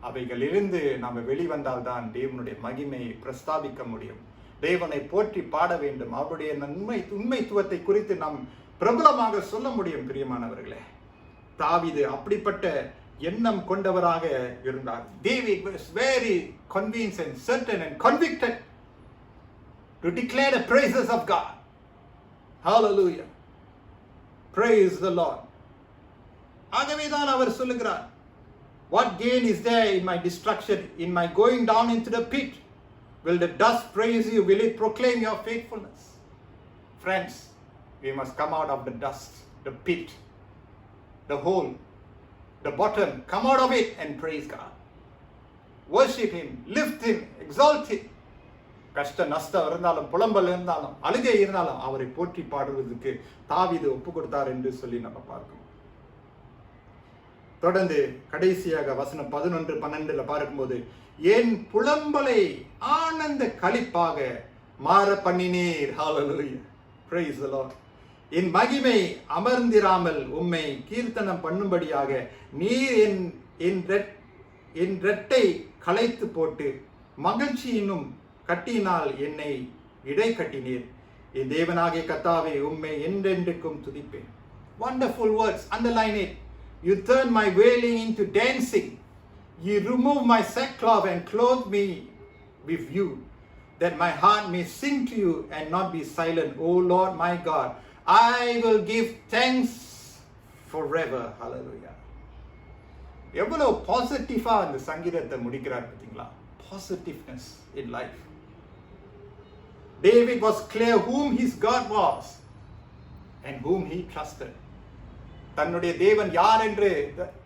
அவைகளிலிருந்து நாம் வெளிவந்தால் தான் தேவனுடைய மகிமையை பிரஸ்தாபிக்க முடியும், தேவனை போற்றி பாட வேண்டும், அவருடைய உண்மைத்துவத்தை குறித்து நாம் பிரபலமாக சொல்ல முடியும். பிரியமானவர்களே, தாவீது அப்படிப்பட்ட எண்ணம் கொண்டவராக இருந்தார். David was very convinced and certain and convicted to declare the praises of God. Hallelujah. Praise the Lord. ஆகவேதான் அவர் சொல்லுகிறார், what gain is there in my destruction, in my going down into the pit? Will the dust praise you? Will it proclaim your faithfulness? Friends, we must come out of the dust, the pit, the hole, the bottom. Come out of it and praise God. Worship Him, lift Him, exalt Him. கஷ்ட நஷ்டம் இருந்தாலும், புலம்பல் இருந்தாலும், அழுகை இருந்தாலும் அவரை போற்றி பாடுவதற்கு தாவீது ஒப்பு கொடுத்தார் என்று சொல்லி நம்ம பார்க்கணும். தொடர்ந்து கடைசியாக வசனம் 11-12 பார்க்கும்போது, என் புலம்பலை ஆனந்த களிப்பாக மாற பண்ணினீர். ஹல்லேலூயா. Praise the Lord. என் மகிமை அமர்ந்திராமல் உம்மை கீர்த்தனம் பண்ணும்படியாக நீர் என் ரெட்டை களைத்து போட்டு மகிழ்ச்சியினும் கட்டினால் என்னை இடை கட்டினீர். என் தேவனாகிய கர்த்தாவே, உம்மை என்றென்றைக்கும் துதிப்பேன். Wonderful words. Underline it. You turn my wailing into dancing. You remove my sackcloth and clothe me with you, that my heart may sing to you and not be silent. O Lord my God, I will give thanks forever. Hallelujah. எவ்வளவு பாசிட்டிவா அந்த சங்கீதத்தை முடிக்கிறார் பார்த்தீங்களா? Positiveness in life. David was clear whom his God was and whom he trusted. தன்னுடைய தேவன் யார் என்று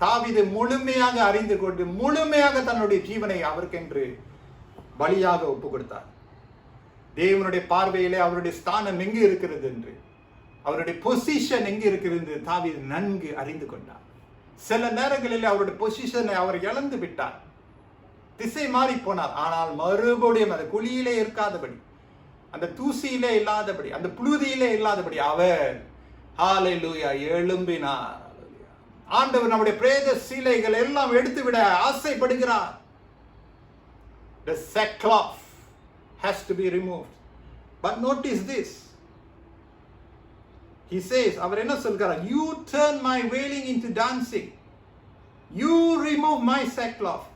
தாவீது முழுமையாக அறிந்து கொண்டு முழுமையாக தன்னுடைய ஜீவனை அவருக்கென்று பலியாக ஒப்பு கொடுத்தார். தேவனுடைய பார்வையிலே அவருடைய ஸ்தானம் எங்கு இருக்கிறது என்று, அவருடைய பொசிஷன் எங்கு இருக்கிறது என்று தாவீது நன்கு அறிந்து கொண்டார். சில நேரங்களில் அவருடைய பொசிஷனை அவர் இழந்து விட்டார், திசை மாறி போனார். ஆனால் மறுபடியும் அந்த குழியிலே இருக்காதபடி, அந்த தூசியிலே இல்லாதபடி, அந்த புழுதியிலே இல்லாதபடி அவர் ஹalleluya எழும்பினார். ஆண்டவர் நம்முடைய பிரேத சீலைகள் எல்லாம் எடுத்துவிட ஆசைப்படுகிறார். The sackcloth has to be removed. But notice this. He says, அவர் என்ன சொல்கிறார்? You turn my wailing into dancing. You remove my sackcloth.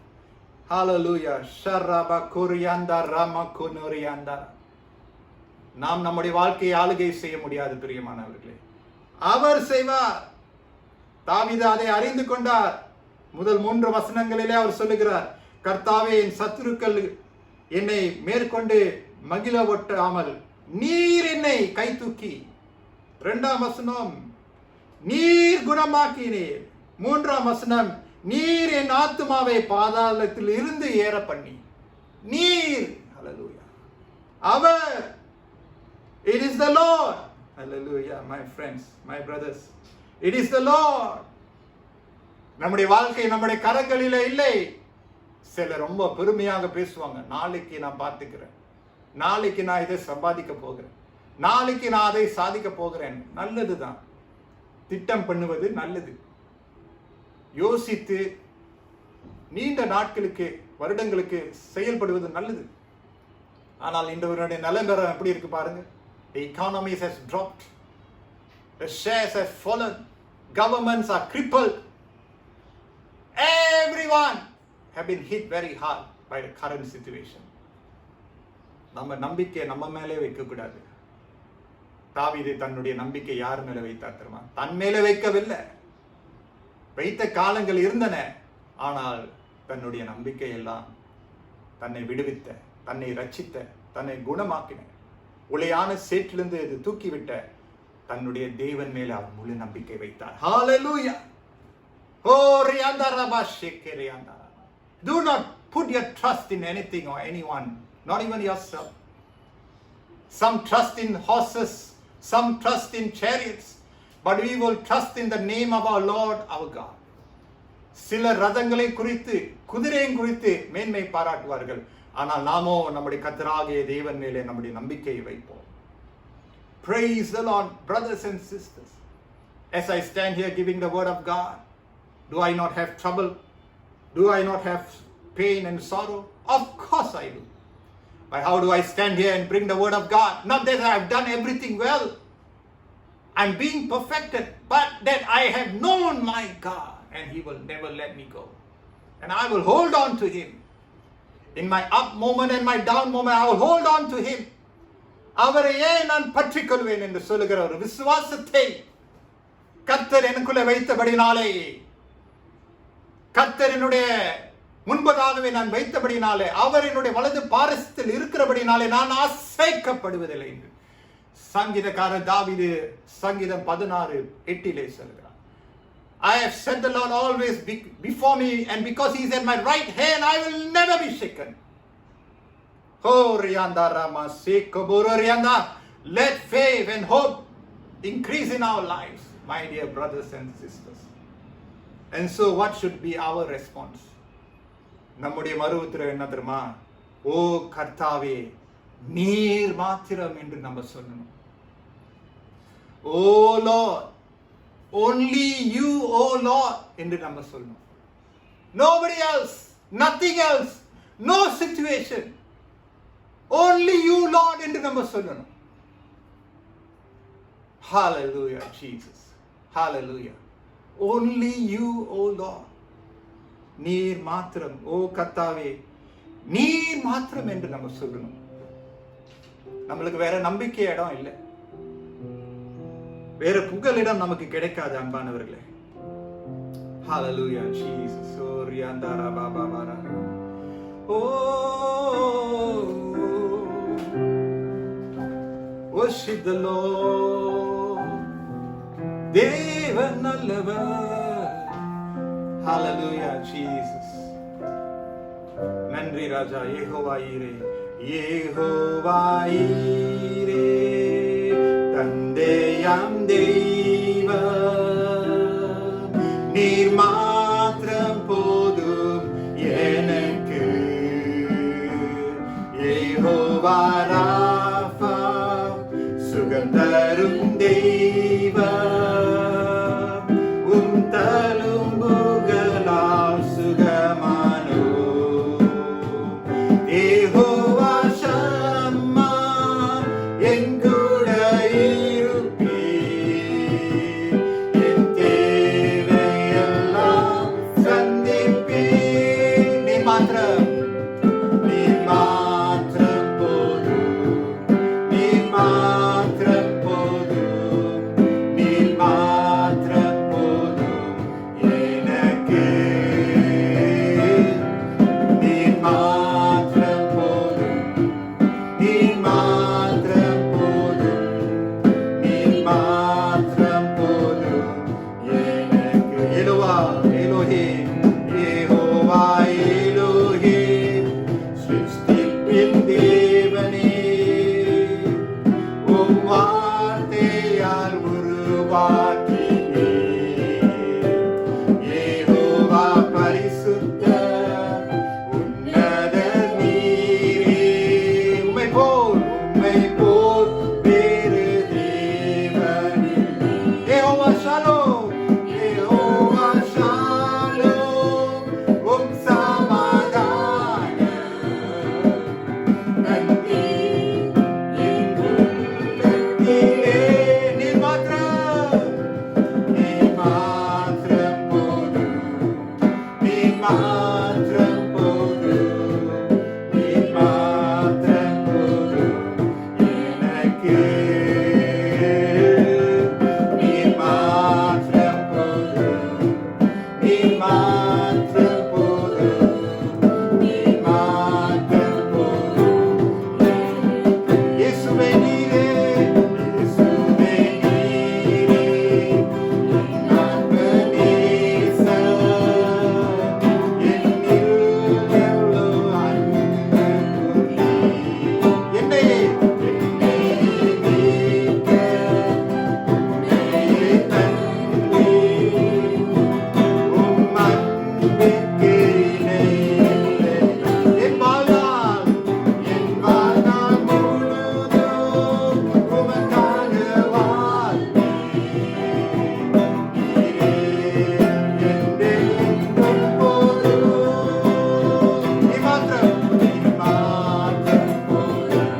Hallelujah. Sharaba Koryanda Rama Konorianda. நாம் நம்முடைய வாழ்க்கையை ஆளுகை செய்ய முடியாது பிரியமானவர்களே, அவர் செய்வார். தாவீது அதை அறிந்து கொண்டார். முதல் 3 வசனங்களிலே அவர் சொல்லுகிறார், கர்த்தாவே என் சத்துருக்கள் என்னை மேற்கொண்டு மகிழ ஒட்டாமல் நீர் என்னை கை தூக்கி. 2ஆம் வசனம், நீர் குணமாக்கினீர். 3ஆம் வசனம், நீர் என் ஆத்துமாவை பாதாளத்தில் இருந்து ஏற பண்ணி. நீர், ஹalleluya, அவர். It is the Lord. Hallelujah, my friends, my brothers. It is the Lord. நம்முடைய வாழ்க்கை நம்முடைய கரங்களிலே இல்லை. சிலர் ரொம்ப பெருமையாக பேசுவாங்க, நாளைக்கு நான் பார்த்துக்கிறேன், நாளைக்கு நான் இதை சம்பாதிக்க போகிறேன், நாளைக்கு நான் அதை சாதிக்க போகிறேன். நல்லதுதான், திட்டம் பண்ணுவது நல்லது. யோசித்து நீண்ட நாட்களுக்கு வருடங்களுக்கு செயல்படுவது நல்லது. ஆனால் இன்றைய நிலவரம் எப்படி இருக்கு பாருங்க. The economy has dropped. The shares have fallen. Governments are crippled. Everyone have been hit very hard by the current situation. நம்ம நம்பிக்கை நம்ம மேலே வைக்க கூடாது. தாவீது தன்னுடைய நம்பிக்கை யார் மேல வைத்தார் தெரியுமா? தன் மேலே வைக்கவில்லை. வைத்த காலங்கள் இருந்தன. ஆனால் தன்னுடைய நம்பிக்கை எல்லாம் தன்னை விடுவித்த, தன்னை ரட்சித்த, தன்னை குணமாக்கின, உளையான சேற்றிலிருந்து இது தூக்கிவிட்ட தன்னுடைய தேவன் மேல அவர் முழு நம்பிக்கை வைத்தார். ஹalleluya. Oh rianda rabashike rianda. Do not put your trust in anything or anyone, not even yourself. Some trust in horses, some trust in chariots, but we will trust in the name of our Lord our God. சில ரதங்களை குறித்து, குதிரையை குறித்து மேன்மை பாராட்டுவார்கள். ஆனால் நாமோ நம்முடைய கர்த்தராகிய தேவன் மேலே நம்முடைய நம்பிக்கையை வைப்போம். Praise the Lord, brothers and sisters. As I stand here giving the word of God, do I not have trouble? Do I not have pain and sorrow? Of course I do. But how do I stand here and bring the word of God? Not that I have done everything well, I'm being perfected, but that I have known my God and He will never let me go. And I will hold on to Him. In my up moment and my down moment, I will hold on to Him. அவரையே நான் பற்றிக்கொள்வேன் என்று சொல்லுகிற ஒரு விசுவாசத்தை கர்த்தர் எனக்குள்ளே வைத்தபடினாலே, கர்த்தர் என்னுடைய முன்பதாகவே நான் வைத்தபடினாலே, அவர் என்னுடைய வலது பாரசத்தில் இருக்கிறபடினாலே நான் அசைக்கப்படுவதில்லை என்று சங்கீதக்காரர் தாவீது சங்கீதம் 16:8 சொல்கிறார். I have set the Lord always before me, and because He is at my right hand, I will never be shaken. Oh, Rianda Rama Sekoboro Rianda, let faith and hope increase in our lives, my dear brothers and sisters. And so, what should be our response? நம்முடைய மறுஉத்தரவு என்ன தெரியுமா? ஓ கர்த்தாவே, நீர் மாத்திரம் என்று நம்ம சொல்லணும். ஓ Lord, only you, oh Lord, என்று நம்ம சொல்லணும். Nobody else, nothing else, no situation. Only you, Lord, என்று நம்ம சொல்லணும். Hallelujah, Jesus. Hallelujah. Only you, O Lord. நீர் மாத்திரம், ஓ கர்த்தாவே, நீர் மாத்திரம் என்று நம்ம சொல்லணும். நம்மளுக்கு வேற நம்பிக்கை இடம் இல்லை, வேற புகலிடம் நமக்கு கிடைக்காது அன்பானவர்களே. Hallelujah, Jesus. Oriandara baba bara. Oh, worship the Lord. தேவன் நல்லவர். Hallelujah, Jesus. நன்றி ராஜா. யெகோவாயிரே, யெகோவாயிரே, தந்தையாம் தெய்வம், நீர் மாத்திரம் போதும் எனக்கு. யெகோவா ராஃபா, சுகம் தரும் தெய்வம், உம் தழும்புகளால் சுகமானோ. யெகோவா ஷம்மா, என் கூட இருப்பீர், என் தேவையெல்லாம் சந்திப்பீர். நீ மாத்திரம், நீ மாத்திரம் போதும், நீ மாத்திரம் போதும், நீ மாத்திரம் போதும் எனக்கு. நீ மாத்திரம் போதும், நீ மாத்திரம் போதும், நீ மாத்திரம் போதும் எனக்கு. எலுவா எலோஹிம், யெகோவா எலோஹிம், சிருஷ்டிப்பின் தேவனே, உம் வார்த்தையால் உருவாக்கினீர். யெகோவா பரிசுத்தர், உன்னதர் நீரே. உம்மை போல் வேறு தேவனில்லை. யெகோவா ஷாலோம், யெகோவா ஷாலோம், உம் சமாதானம் நன்றி என் உள்ளத்திலே. நீர் மாத்திரம், நீர் மாத்திரம் போதும், நீர் மாத்திரம் போதும், நீர் மாத்திரம் போதும் எனக்கு. நீர் மாத்திரம் போதும், நீர் மாத்திரம் போதும், நீர் மாத்திரம் போதும். இயேசுவே நீரே, இயேசுவே நீரே, அன்பு நேசர், என்னில் எவ்வளோ அன்பு கொண்டீர். என்னை மீட்க உம்மையே தந்தீர். உம் அன்பிற்கு இணை இல்லை. என் வாழ்நாள் முழுதும் உமக்காக வாழ்ந்தேன். நீரே என்றென்றும் போதும். நீ மாத்திரம், நீ மாத்திரம் போதும்,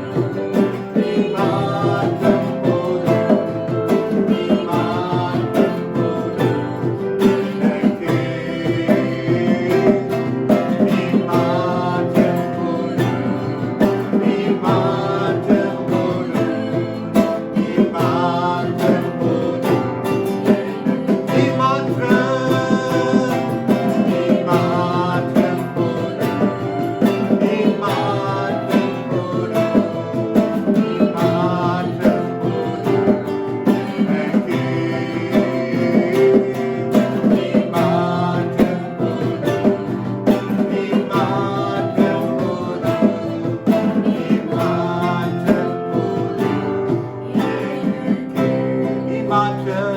நீ மாத்திரம் போதும், நீ மாத்திரம் போதும் எனக்கு. நீ மாத்திரம் போதும், நீ மாத்திரம் போதும், நீ மாத்திரம் போதும் எனக்கு. நீ மாத்திரம், நீ மாத்திரம் போதும், நீ மாத்திரம் போதும், நீ மாத்திரம் போதும் எனக்கு. நீ மாத்திரம் போதும், நீ மாத்திரம் போதும், நீ மாத்திரம் போதும் எனக்கு. நீ மாத்திரம்,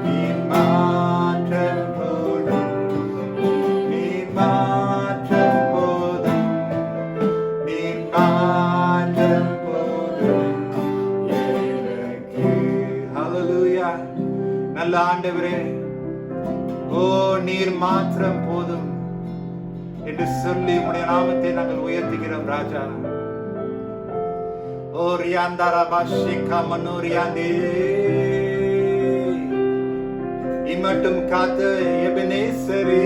நீ மாத்திரம் போதும், நீ மாத்திரம் போதும், நீ மாத்திரம் போதும் எனக்கு. Hallelujah. நல்ல ஆண்டவரே, ஓ நீர் மாத்திரம் போதும் என்று சொல்லி உம்முடைய நாமத்தை நாங்கள் உயர்த்துகிறோம் ராஜா. ஓ ரியாந்தாரா பாஷிகா மனோரியாந்தே, இம்மட்டும் காத்த எபனேசரே,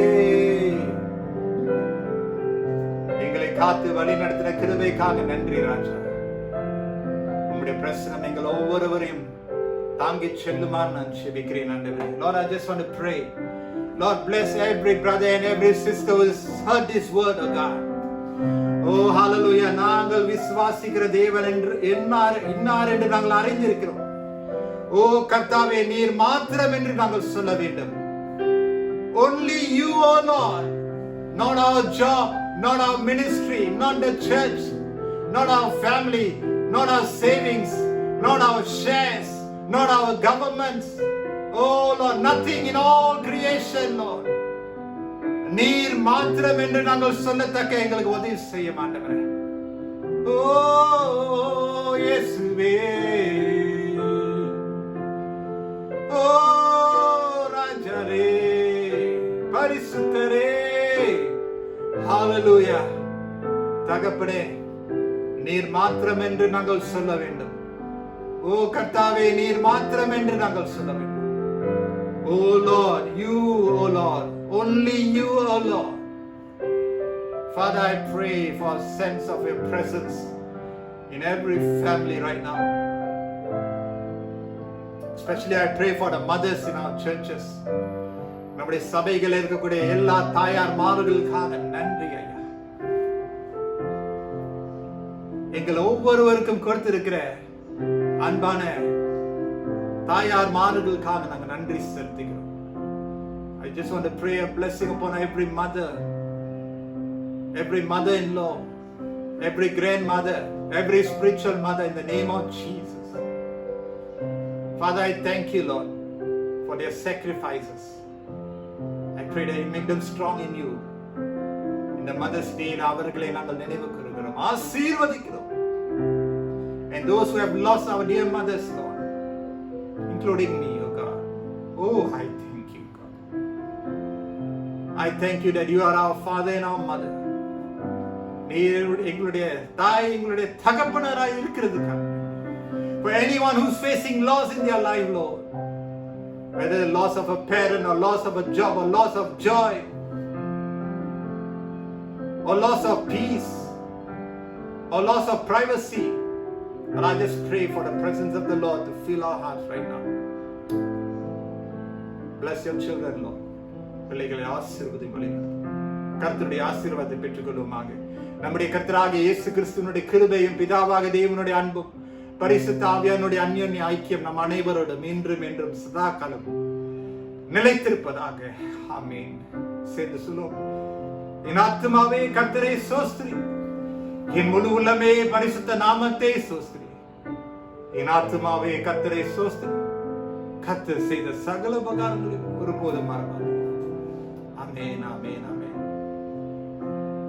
எங்களை காத்து வழி நடத்தின கிருபைக்காக நன்றி ராஜா. உம்முடைய பிரசனம் எங்கள் ஒவ்வொருவரையும் தாங்கி செல்லுமாறு நான் ஜெபிக்கிறேன் ஆண்டவரே. Lord, I just want to pray. Lord, bless every brother and every sister who has heard this word, oh God. Oh, hallelujah. நாங்கள் விசுவாசிக்கிற தேவன் என்று இன்னார் என்று நாங்கள் அறிந்திருக்கிறோம். ஓ கர்த்தாவே, நீர் மாத்திரம் என்று நாங்கள் சொல்ல வேண்டும். Only you, oh Lord. Not our job, not our ministry, not the church, not our family, not our savings, not our shares, not our governments. Oh Lord, nothing in all creation, Lord. நீர் மாத்திரம் என்று நாங்கள் சொல்லத்தக்க எங்களுக்கு உதவி செய்ய மாட்டவரே. ஓ இயேசுவே, ஓ ராஜரே, பரிசுத்தரே, ஹalleluya. தகப்பனே, நீர் மாத்திரம் என்று நாங்கள் சொல்ல வேண்டும். ஓ கர்த்தாவே, நீர் மாத்திரம் என்று நாங்கள் சொல்ல வேண்டும். Oh Lord, you, oh Lord, only you, oh Lord. Father, I pray for a sense of your presence in every family right now. Especially I pray for the mothers in our churches. நம்முடைய சபைகளில் இருக்கக்கூடிய எல்லா தாயார் மார்களுக்காக நன்றி ஐயா. எங்கள் ஒவ்வொருவருக்கும் கொடுத்திருக்கிற அன்பான தாயார் மார்களுக்காக நாங்கள் நன்றி செலுத்துகிறோம். I just want to pray a blessing upon every mother-in-law, every grandmother, every spiritual mother in the name of Jesus. Father, I thank you, Lord, for their sacrifices. I pray that you make them strong in you. In the Mother's Day, அவர்களை நாங்கள் நினைவு கூறுகிறோம், ஆசீர்வதிக்கிறோம். And those who have lost our dear mothers, Lord, including me, oh God. Oh, I thank you, God. I thank you that you are our father and our mother. நீர் எங்களுடைய தாய், எங்களுடைய தகப்பனராய் இருக்கிறதுக்காக. For anyone who's facing loss in their life, Lord, whether the loss of a parent or loss of a job or loss of joy or loss of peace or loss of privacy, and I just pray for the presence of the Lord to fill our hearts right now. Bless your children, Lord. பிள்ளைகளை ஆசீர்வதி வழிநடத்தும். கர்த்தருடைய ஆசீர்வாதத்தை பெற்றுக்கொள்வோமாக. நம்முடைய கர்த்தராகிய இயேசு கிறிஸ்துவினுடைய கிருபையும் பிதாவாக தேவனுடைய அன்பும் பரிசுத்த ஆவியானுடைய அந்யோன்ய ஐக்கியம் நம் அனைவரோடும் இன்றும் என்றும் சதா காலம் நிலைத்திருப்பதாக. ஆமென். சேர்ந்து சொல்லுவோம். என் ஆத்துமாவே கர்த்தரை ஸ்தோத்திரி, என் முழு உள்ளமே பரிசுத்த நாமத்தை ஸ்தோத்திரி. என் ஆத்துமாவே கர்த்தரை ஸ்தோத்திரி, கர்த்தர் செய்த சகல உபகாரங்களையும் ஒருபோதும் மறவாதே. Amen, amen, amen.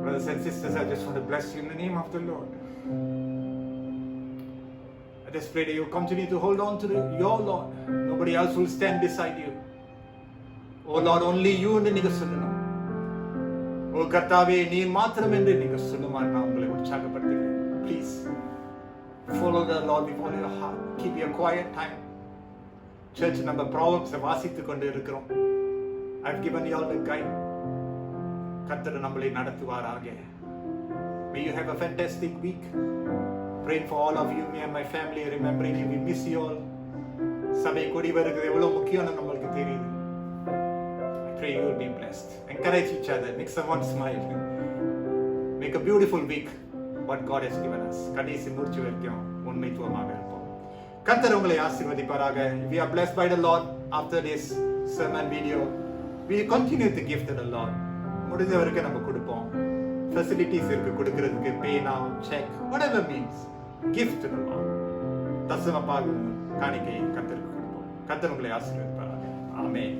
Brothers and sisters, I just want to bless you in the name of the Lord. I just pray that you continue to hold on to your Lord. Nobody else will stand beside you. Oh Lord, only you என்று நீங்க சொல்லணும். ஓ கர்த்தாவே, நீ மாத்திரம் என்று நீங்க சொல்லுமாறு நான் உங்களை உற்சாகப்படுத்துகிறேன். Please follow the Lord with all your heart. Keep your quiet time. Church, நம்ம Proverbs வாசித்துக் கொண்டு இருக்கிறோம். I've given you all the guide. கர்த்தர் நம்மளை நடத்துவாராக. May you have a fantastic week. Praying for all of you, me and my family, remembering you. We miss you all. சபை கூடி வருகிறது எவ்வளவு முக்கியம்னு நம்மளுக்கு தெரியுது. I pray you will be blessed. Encourage each other. Make someone smile. Make a beautiful week. What God has given us. கடைசி மூச்சு வரைக்கும் உண்மைத்துவமாக இருப்போம். கர்த்தர் உங்களை ஆசீர்வதிப்பாராக. We are blessed by the Lord. After this sermon video, we continue to give to the Lord. முடிஞ்ச வரைக்கும் நம்ம கொடுப்போம். Facilities இருக்கு கொடுக்கிறதுக்கு, pay now, check, whatever means, give to the Lord. தசம பாகம் காணிக்கை கர்த்தருக்கு கொடுப்போம். கர்த்தர் உங்களை ஆசீர்வதிப்பாராக. ஆமென்.